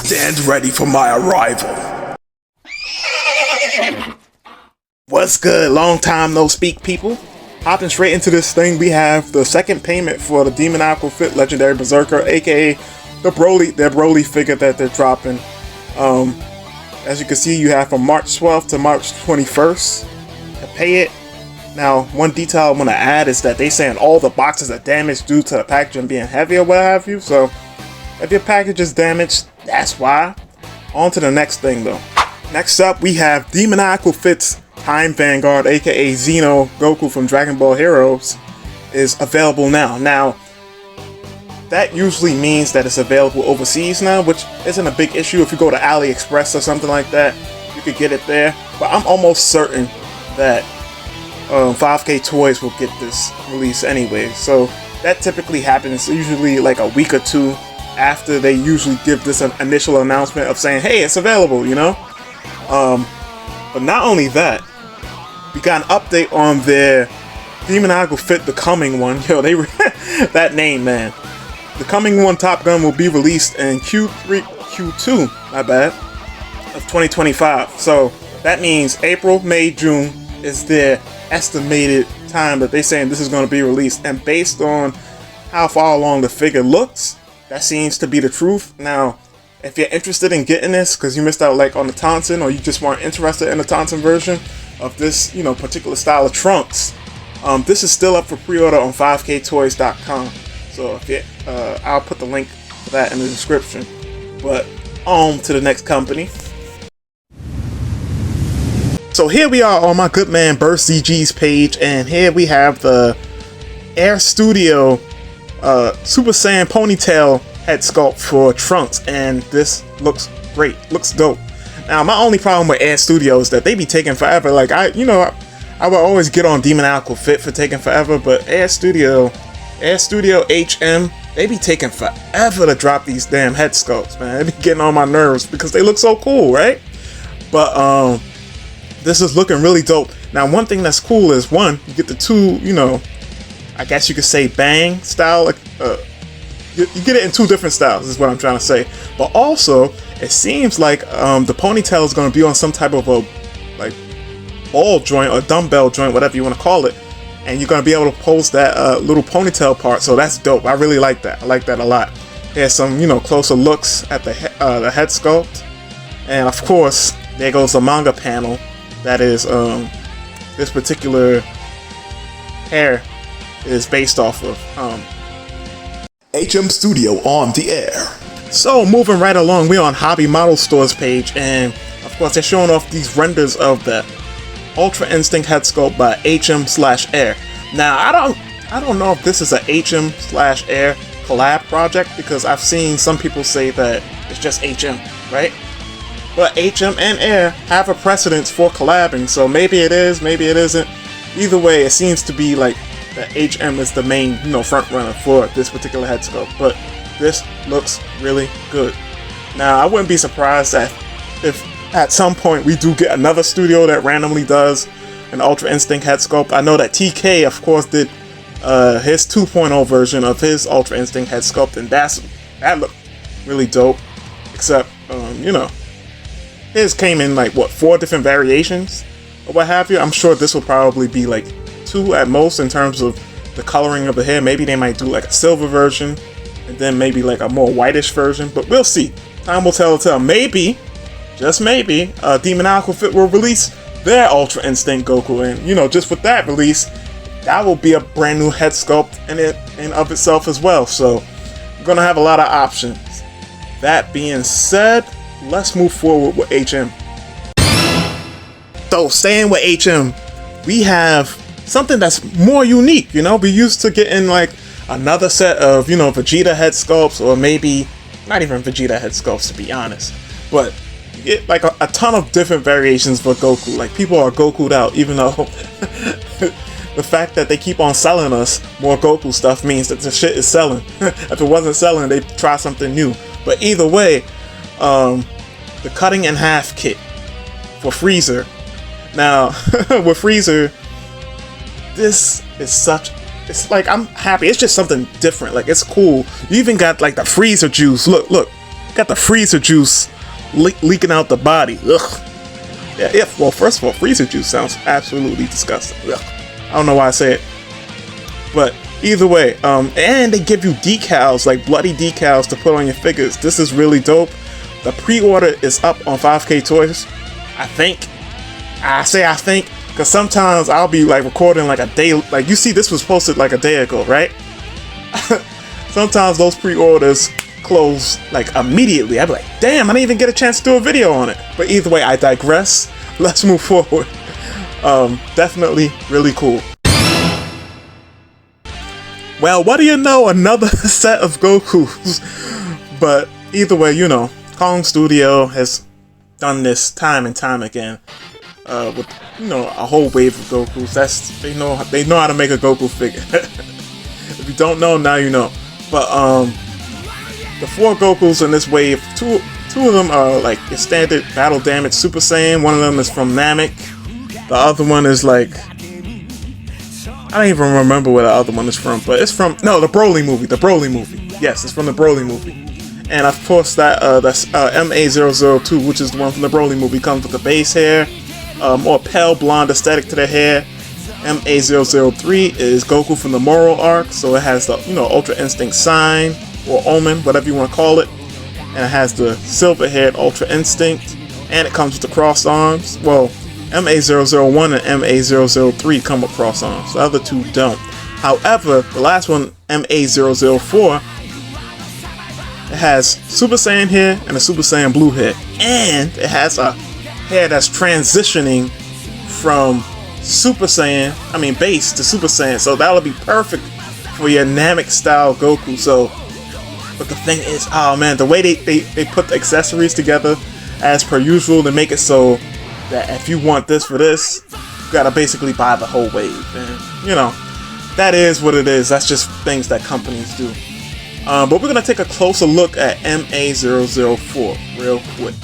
Stand ready for my arrival. What's good? Long time no speak, people. Hopping straight into this thing, we have the second payment for the Demoniacal Fit Legendary Berserker, aka the Broly figure that they're dropping. As you can see, you have from March 12th to March 21st to pay it. Now, one detail I want to add is that they saying all the boxes are damaged due to the packaging being heavy or what have you. So, if your package is damaged, that's why. On to the next thing though. Next up, we have Demoniacal Fit's Time Vanguard, aka Xeno Goku from Dragon Ball Heroes, is available now. Now, that usually means that it's available overseas now, which isn't a big issue. If you go to AliExpress or something like that, you could get it there. But I'm almost certain that 5K Toys will get this release anyway. So that typically happens usually like a week or two after they usually give this an initial announcement of saying, hey, it's available, you know? But not only that, we got an update on their Demoniacal Fit The Coming One. Yo, they that name, man. The Coming One Top Gun will be released in Q2, my bad, of 2025. So that means April, May, June is their estimated time that they're saying this is going to be released. And based on how far along the figure looks, that seems to be the truth. Now, if you're interested in getting this because you missed out like on the Taunton, or you just weren't interested in the Taunton version of this, you know, particular style of Trunks, this is still up for pre-order on 5ktoys.com. So if you, I'll put the link for that in the description. But on to the next company. So here we are on my good man Burst ZG's page, and here we have the Air Studio Super Saiyan ponytail head sculpt for Trunks, and this looks great, looks dope. Now my only problem with Air Studio is that they be taking forever. Like I would always get on Demoniacal Fit for taking forever, but Air Studio HM, they be taking forever to drop these damn head sculpts, man. They be getting on my nerves because they look so cool, right? But this is looking really dope. Now one thing that's cool is, one, you get the two, you know, I guess you could say bang style, like you get it in two different styles is what I'm trying to say. But also it seems like the ponytail is going to be on some type of a like ball joint or dumbbell joint, whatever you want to call it, and you're going to be able to pose that little ponytail part. So that's dope. I really like that. I like that a lot. Here's some, you know, closer looks at the head sculpt, and of course there goes the manga panel that is this particular hair is based off of. HM Studio on the air. So moving right along, we're on Hobby Model Store's page, and of course they're showing off these renders of the Ultra Instinct head sculpt by HM/Air. Now I don't know if this is a HM/Air collab project, because I've seen some people say that it's just HM, right? But HM and Air have a precedence for collabing, so maybe it is, maybe it isn't. Either way, it seems to be like that HM is the main, you know, front runner for this particular head sculpt. But this looks really good. Now, I wouldn't be surprised that if at some point we do get another studio that randomly does an Ultra Instinct head sculpt. I know that TK, of course, did his 2.0 version of his Ultra Instinct head sculpt, and that looked really dope. Except, you know, his came in like what, 4 different variations or what have you. I'm sure this will probably be like 2 at most in terms of the coloring of the hair. Maybe they might do like a silver version and then maybe like a more whitish version, but we'll see. Time will tell. Maybe, just maybe, Demoniacal Fit will release their Ultra Instinct Goku, and you know, just with that release, that will be a brand new head sculpt in of itself as well. So we're gonna have a lot of options. That being said, let's move forward with HM. So staying with HM, we have something that's more unique. You know, we used to getting like another set of, you know, Vegeta head sculpts, or maybe not even Vegeta head sculpts, to be honest, but you get like a ton of different variations for Goku. Like, people are Goku'd out, even though the fact that they keep on selling us more Goku stuff means that the shit is selling. If it wasn't selling, they'd try something new. But either way, the cutting in half kit for Freezer. Now, with Freezer, this is such, it's like, I'm happy. It's just something different. Like, it's cool. You even got like the Freezer juice. Look, got the freezer juice leaking out the body. Ugh. Yeah, well, first of all, freezer juice sounds absolutely disgusting. Ugh. I don't know why I say it. But either way, and they give you decals, like bloody decals to put on your figures. This is really dope. The pre-order is up on 5K Toys. I think. I think, because sometimes I'll be like recording like a day, like you see this was posted like a day ago, right? Sometimes those pre-orders close like immediately. I'd be like, damn, I didn't even get a chance to do a video on it. But either way, I digress. Let's move forward. Definitely really cool. Well, what do you know? Another set of Gokus. But either way, you know, Kong Studio has done this time and time again. With, you know, a whole wave of Gokus. They know how to make a Goku figure. If you don't know, now you know. But the 4 Gokus in this wave, two of them are like your standard battle damage Super Saiyan. One of them is from Namek. The other one is like, I don't even remember where the other one is from, but it's from the Broly movie. The Broly movie. Yes, it's from the Broly movie. And of course that's MA002, which is the one from the Broly movie, comes with the base hair. More pale blonde aesthetic to the hair. MA003 is Goku from the Moral arc, so it has the, you know, Ultra Instinct sign or omen, whatever you want to call it, and it has the silver-haired Ultra Instinct, and it comes with the cross arms. Well, MA001 and MA003 come with cross arms. The other two don't. However, the last one, MA004, it has Super Saiyan hair and a Super Saiyan blue hair, and it has a hair that's transitioning from base to Super Saiyan, so that'll be perfect for your Namek style Goku. So, but the thing is, oh man, the way they put the accessories together, as per usual, to make it so that if you want this for this, you gotta basically buy the whole wave, and you know, that is what it is. That's just things that companies do. But we're gonna take a closer look at MA004 real quick.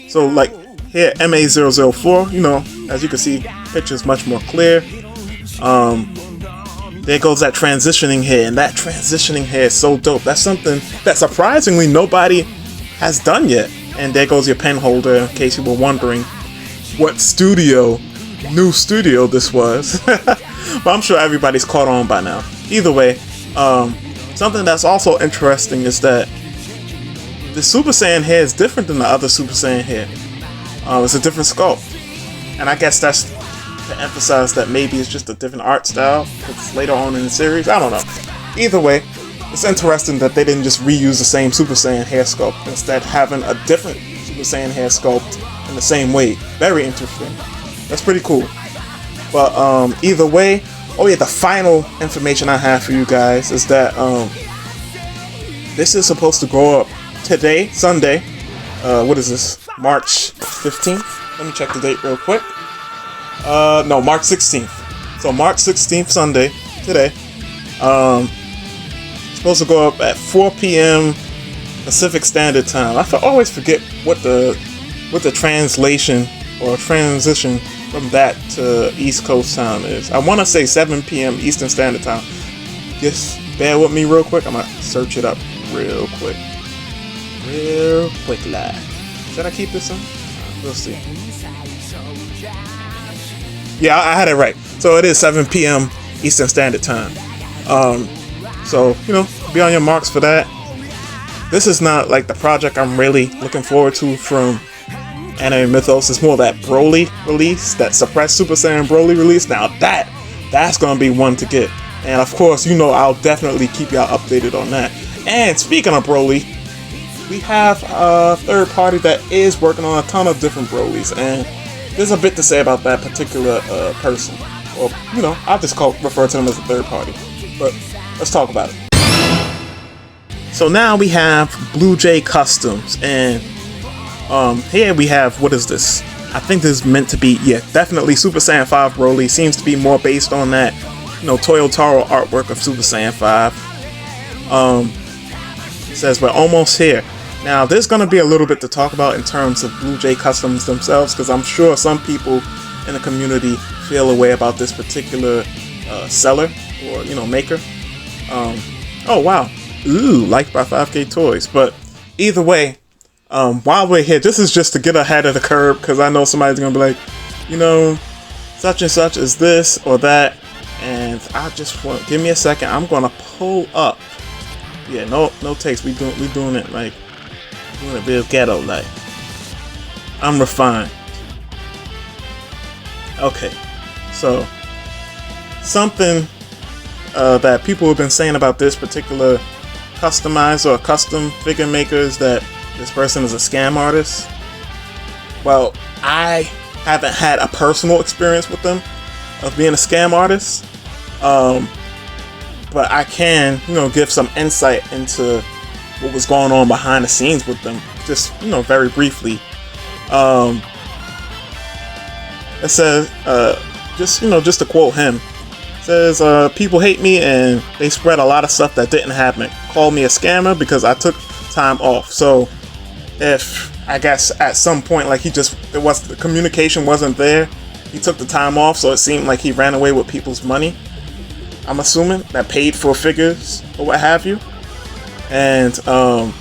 So like here, MA004, you know, as you can see, picture's much more clear. There goes that transitioning hair, and that transitioning hair is so dope. That's something that surprisingly nobody has done yet. And there goes your pen holder, in case you were wondering what new studio this was. But I'm sure everybody's caught on by now. Either way, something that's also interesting is that the Super Saiyan hair is different than the other Super Saiyan hair. It's a different sculpt. And I guess that's to emphasize that maybe it's just a different art style, because it's later on in the series. I don't know. Either way, it's interesting that they didn't just reuse the same Super Saiyan hair sculpt, instead having a different Super Saiyan hair sculpt in the same way. Very interesting. That's pretty cool. But either way, oh yeah, the final information I have for you guys is that this is supposed to go up today, Sunday. What is this? March 15th? Let me check the date real quick. No, March 16th. So March 16th, Sunday, today. Supposed to go up at 4 p.m. Pacific Standard Time. I always forget what the translation or transition from that to East Coast time is. I want to say 7 p.m. Eastern Standard Time. Just bear with me real quick. I'm gonna search it up real quick. Live. Should I keep this on? We'll see. Yeah, I had it right. So it is 7 p.m. Eastern Standard Time. So, you know, be on your marks for that. This is not like the project I'm really looking forward to from Anime Mythos. It's more that Broly release, that suppressed Super Saiyan Broly release. Now that's gonna be one to get. And of course, you know, I'll definitely keep y'all updated on that. And speaking of Broly, we have a third party that is working on a ton of different Brolys, and there's a bit to say about that particular person. Or, you know, I'll just refer to them as a third party. But let's talk about it. So now we have BLUEJAY Customs, and here we have, what is this? I think this is meant to be, yeah, definitely Super Saiyan 5 Broly. Seems to be more based on that, you know, Toyotaro artwork of Super Saiyan 5. It says we're almost here. Now, there's going to be a little bit to talk about in terms of BLUEJAY Customs themselves, because I'm sure some people in the community feel a way about this particular seller or, you know, maker. Oh wow, Ooh, liked by 5K Toys. But either way, while we're here, this is just to get ahead of the curve, because I know somebody's gonna be like, you know, such and such is this or that, and I just want, give me a second. I'm gonna pull up. Yeah, no takes. We doing it like doing it real ghetto like. I'm refined. Okay, so something that people have been saying about this particular customized or custom figure maker is that this person is a scam artist. Well, I haven't had a personal experience with them of being a scam artist, but I can, give some insight into what was going on behind the scenes with them, just, very briefly. It says, just to quote him, it says, people hate me and they spread a lot of stuff that didn't happen. Called me a scammer because I took time off. So if, I guess at some point, like the communication wasn't there, he took the time off, so it seemed like he ran away with people's money, I'm assuming, that paid for figures or what have you. And the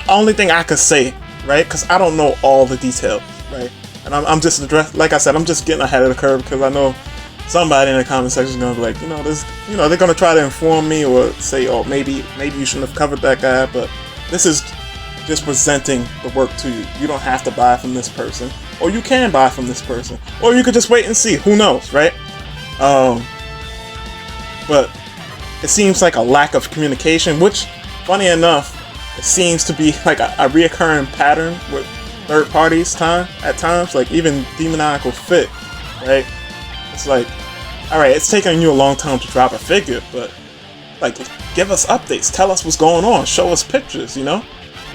only thing I could say, right, because I don't know all the details, right, and I'm just like I said, I'm just getting ahead of the curve because I know somebody in the comment section is gonna be like, they're gonna try to inform me or say, oh, maybe you shouldn't have covered that guy, but this is just presenting the work to you. You don't have to buy from this person, or you can buy from this person, or you could just wait and see. Who knows, right? But it seems like a lack of communication, which, funny enough, it seems to be like a reoccurring pattern with third parties at times, like even Demoniacal Fit, right? It's like, alright, it's taking you a long time to drop a figure, but like, give us updates, tell us what's going on, show us pictures,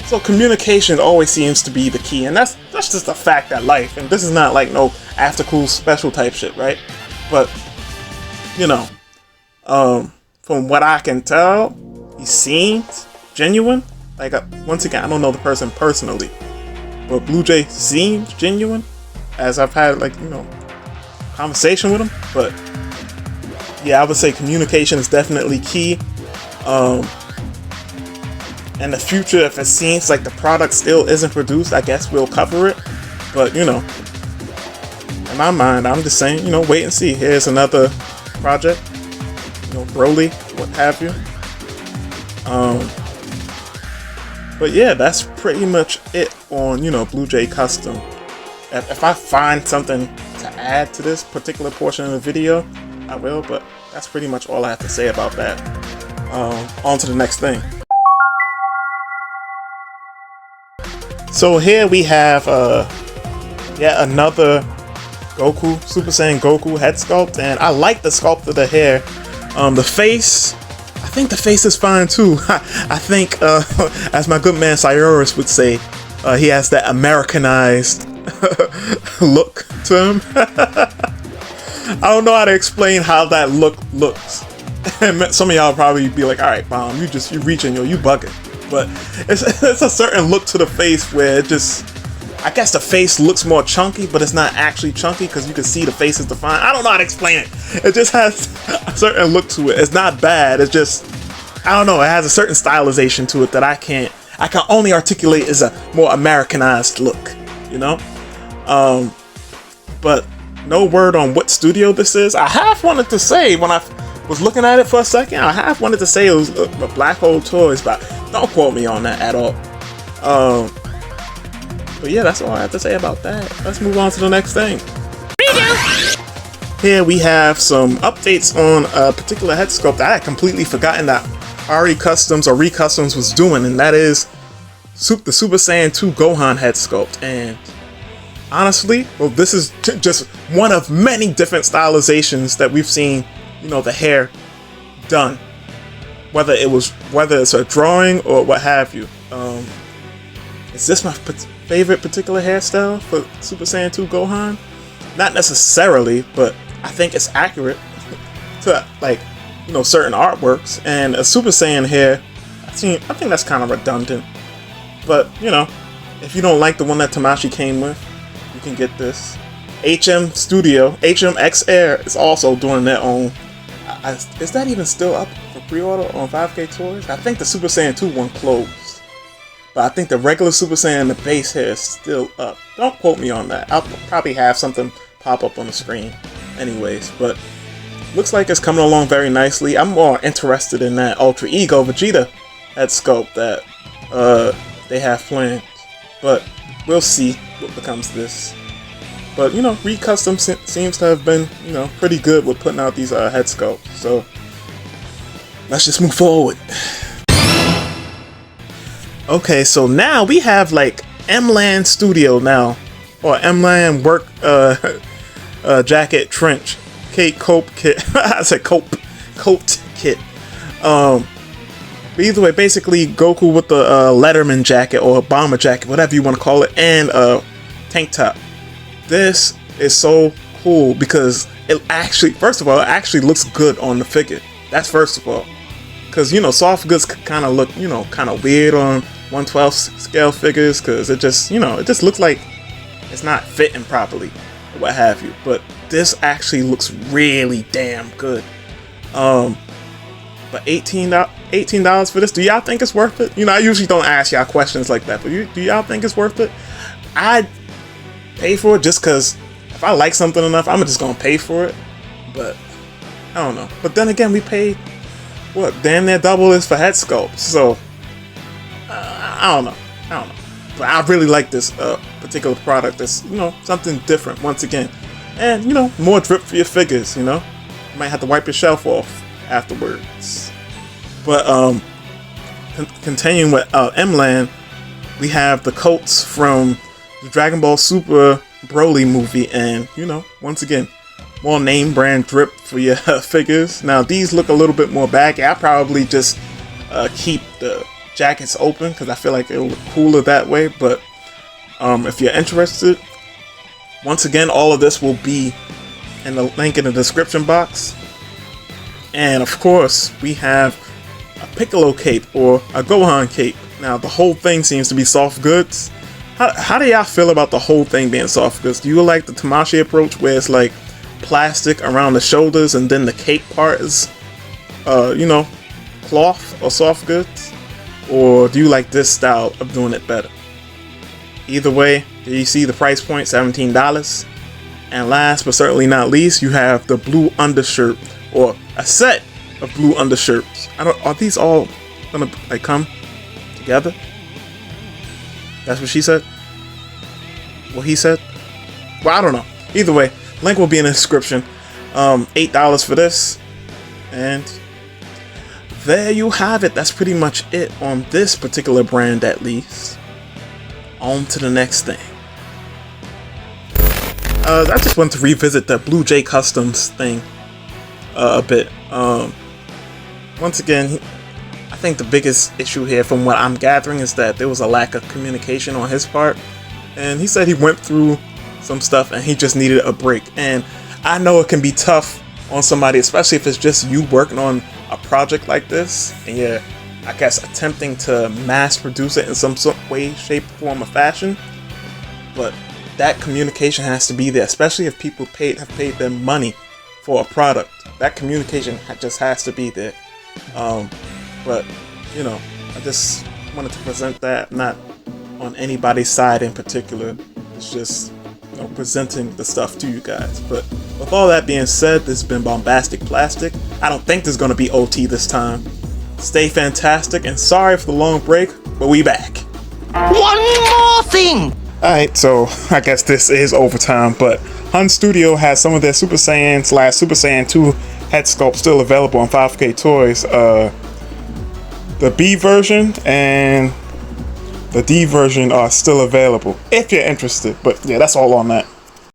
So communication always seems to be the key, and that's just a fact at life, and this is not like no after cool special type shit, right? But, from what I can tell, he seems genuine. Like, once again, I don't know the person personally, but BLUEJAY seems genuine, as I've had, conversation with him. But yeah, I would say communication is definitely key. In the future, if it seems like the product still isn't produced, I guess we'll cover it. But, in my mind, I'm just saying, wait and see. Here's another project, Broly, what have you. But yeah, that's pretty much it on, BLUEJAY Custom. If I find something to add to this particular portion of the video, I will, but that's pretty much all I have to say about that. On to the next thing. So here we have yet another Goku, Super Saiyan Goku head sculpt, and I like the sculpt of the hair. The face, I think the face is fine too. I think, as my good man Cyrus would say, he has that Americanized look to him. I don't know how to explain how that look looks. And some of y'all probably be like, alright, Bomb, you reaching, you bugging. But it's a certain look to the face where it just, I guess the face looks more chunky, but it's not actually chunky because you can see the face is defined. I don't know how to explain it. It just has a certain look to it. It's not bad. It's just, I don't know. It has a certain stylization to it that I can only articulate as a more Americanized look, But no word on what studio this is. I half wanted to say when I was looking at it for a second, I half wanted to say it was a Black Hole Toys, but don't quote me on that at all. But yeah, that's all I have to say about that. Let's move on to the next thing. Here we have some updates on a particular head sculpt that I had completely forgotten that RE Customs or Recustoms was doing, and that is the Super Saiyan 2 Gohan head sculpt. And honestly, well, this is just one of many different stylizations that we've seen, the hair done. Whether it's a drawing or what have you. Is this my favorite particular hairstyle for Super Saiyan 2 Gohan? Not necessarily, but I think it's accurate to certain artworks. And a Super Saiyan hair, I think that's kind of redundant. But if you don't like the one that Tamashi came with, you can get this. HM Studio, HMX Air is also doing their own. Is that even still up for pre-order on 5K Toys? I think the Super Saiyan 2 one closed, but I think the regular Super Saiyan, the base here, is still up. Don't quote me on that. I'll probably have something pop up on the screen anyways, but looks like it's coming along very nicely. I'm more interested in that Ultra Ego Vegeta head sculpt that they have planned, but we'll see what becomes of this. But you know, Reed Custom seems to have been, you know, pretty good with putting out these head sculpts, so let's just move forward. Okay, so now we have like MLAN Studio now, or MLAN work jacket trench coat kit. I said coat kit. But either way, basically Goku with the Letterman jacket or bomber jacket, whatever you want to call it, and tank top. This is so cool because it actually, first of all, it actually looks good on the figure. That's first of all, because you know, soft goods kind of look, you know, kind of weird on 1/12 scale figures because it just, you know, it just looks like it's not fitting properly or what have you. But this actually looks really damn good. But $18 for this, do y'all think it's worth it? You know, I usually don't ask y'all questions like that, but do y'all think it's worth it? I'd pay for it just because if I like something enough, I'm just gonna pay for it. But I don't know. But then again, we paid what, damn near double this for Headsculpts, so I don't know. But I really like this particular product. It's, you know, something different once again, and you know, more drip for your figures. You know, you might have to wipe your shelf off afterwards. But continuing with MLAN, we have the coats from the Dragon Ball Super Broly movie, and you know, once again, more name brand drip for your figures. Now these look a little bit more baggy. I probably just keep the jackets open because I feel like it'll look cooler that way. But if you're interested, once again, all of this will be in the link in the description box. And of course, we have a Piccolo cape or a Gohan cape. Now the whole thing seems to be soft goods. How do y'all feel about the whole thing being soft goods? Do you like the Tamashii approach where it's like plastic around the shoulders and then the cape part is, you know, cloth or soft goods? Or do you like this style of doing it better? Either way, do you see the price point, $17? And last but certainly not least, you have the blue undershirt, or a set of blue undershirts. Are these all gonna like come together? That's what she said? What he said? Well, I don't know. Either way, link will be in the description. $8 for this. And there you have it. That's pretty much it on this particular brand, at least. On to the next thing. I just want to revisit the BLUEJAY Customs thing a bit. Once again, I think the biggest issue here, from what I'm gathering, is that there was a lack of communication on his part. And he said he went through some stuff and he just needed a break. And I know it can be tough on somebody, especially if it's just you working on a project like this, and you're, I guess, attempting to mass produce it in some way, shape, form, or fashion. But that communication has to be there, especially if people have paid their money for a product. That communication just has to be there. But you know, I just wanted to present that, not on anybody's side in particular. It's just, you know, presenting the stuff to you guys. But with all that being said, this has been BombasticPlastic. I don't think there's gonna be OT this time. Stay fantastic, and sorry for the long break, but we back. One more thing! Alright, so I guess this is overtime, but Hun Studio has some of their Super Saiyan / Super Saiyan 2 head sculpt still available on 5K Toys. The B version and the D version are still available if you're interested. But yeah, that's all on that.